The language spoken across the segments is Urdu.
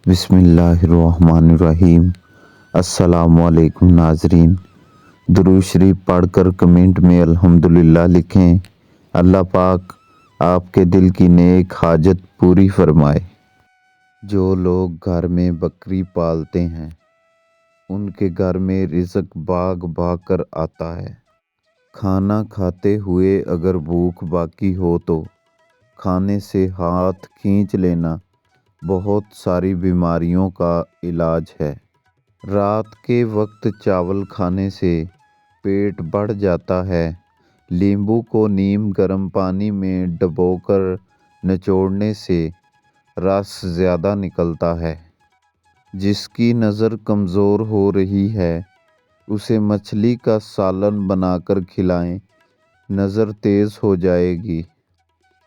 بسم اللہ الرحمن الرحیم۔ السلام علیکم ناظرین، درود شریف پڑھ کر کمنٹ میں الحمدللہ لکھیں۔ اللہ پاک آپ کے دل کی نیک حاجت پوری فرمائے۔ جو لوگ گھر میں بکری پالتے ہیں ان کے گھر میں رزق بھاگ بھاگ کر آتا ہے۔ کھانا کھاتے ہوئے اگر بھوک باقی ہو تو کھانے سے ہاتھ کھینچ لینا بہت ساری بیماریوں کا علاج ہے۔ رات کے وقت چاول کھانے سے پیٹ بڑھ جاتا ہے۔ لیمبو کو نیم گرم پانی میں ڈبو کر نچوڑنے سے رس زیادہ نکلتا ہے۔ جس کی نظر کمزور ہو رہی ہے اسے مچھلی کا سالن بنا کر کھلائیں، نظر تیز ہو جائے گی۔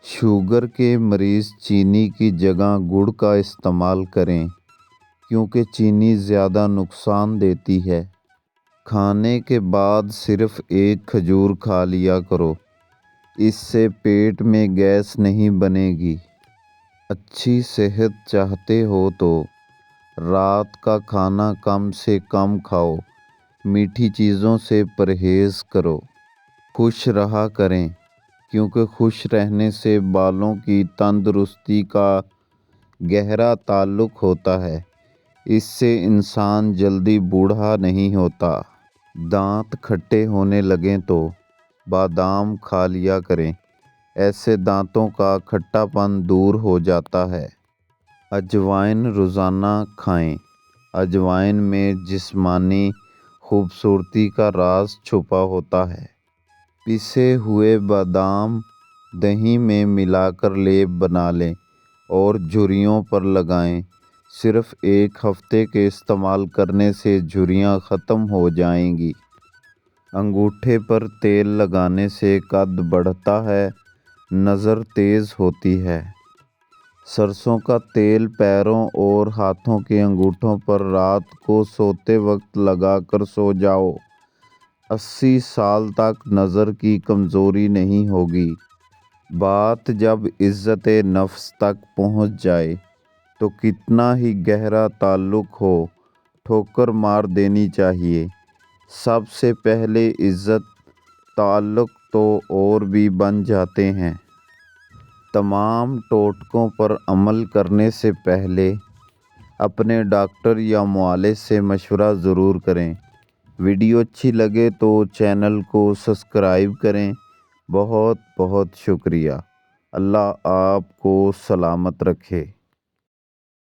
شوگر کے مریض چینی کی جگہ گڑ کا استعمال کریں کیونکہ چینی زیادہ نقصان دیتی ہے۔ کھانے کے بعد صرف ایک کھجور کھا لیا کرو، اس سے پیٹ میں گیس نہیں بنے گی۔ اچھی صحت چاہتے ہو تو رات کا کھانا کم سے کم کھاؤ، میٹھی چیزوں سے پرہیز کرو۔ خوش رہا کریں کیونکہ خوش رہنے سے بالوں کی تندرستی کا گہرا تعلق ہوتا ہے، اس سے انسان جلدی بوڑھا نہیں ہوتا۔ دانت کھٹے ہونے لگیں تو بادام کھا لیا کریں، ایسے دانتوں کا کھٹا پن دور ہو جاتا ہے۔ اجوائن روزانہ کھائیں، اجوائن میں جسمانی خوبصورتی کا راز چھپا ہوتا ہے۔ پسے ہوئے بادام دہی میں ملا کر لیپ بنا لیں اور جھریوں پر لگائیں۔ صرف ایک ہفتے کے استعمال کرنے سے جھریاں ختم ہو جائیں گی۔ انگوٹھے پر تیل لگانے سے قد بڑھتا ہے، نظر تیز ہوتی ہے۔ سرسوں کا تیل پیروں اور ہاتھوں کے انگوٹھوں پر رات کو سوتے وقت لگا کر سو جاؤ، 80 سال تک نظر کی کمزوری نہیں ہوگی۔ بات جب عزت نفس تک پہنچ جائے تو کتنا ہی گہرا تعلق ہو، ٹھوکر مار دینی چاہیے۔ سب سے پہلے عزت، تعلق تو اور بھی بن جاتے ہیں۔ تمام ٹوٹکوں پر عمل کرنے سے پہلے اپنے ڈاکٹر یا معالج سے مشورہ ضرور کریں۔ ویڈیو اچھی لگے تو چینل کو سبسکرائب کریں۔ بہت بہت شکریہ۔ اللہ آپ کو سلامت رکھے۔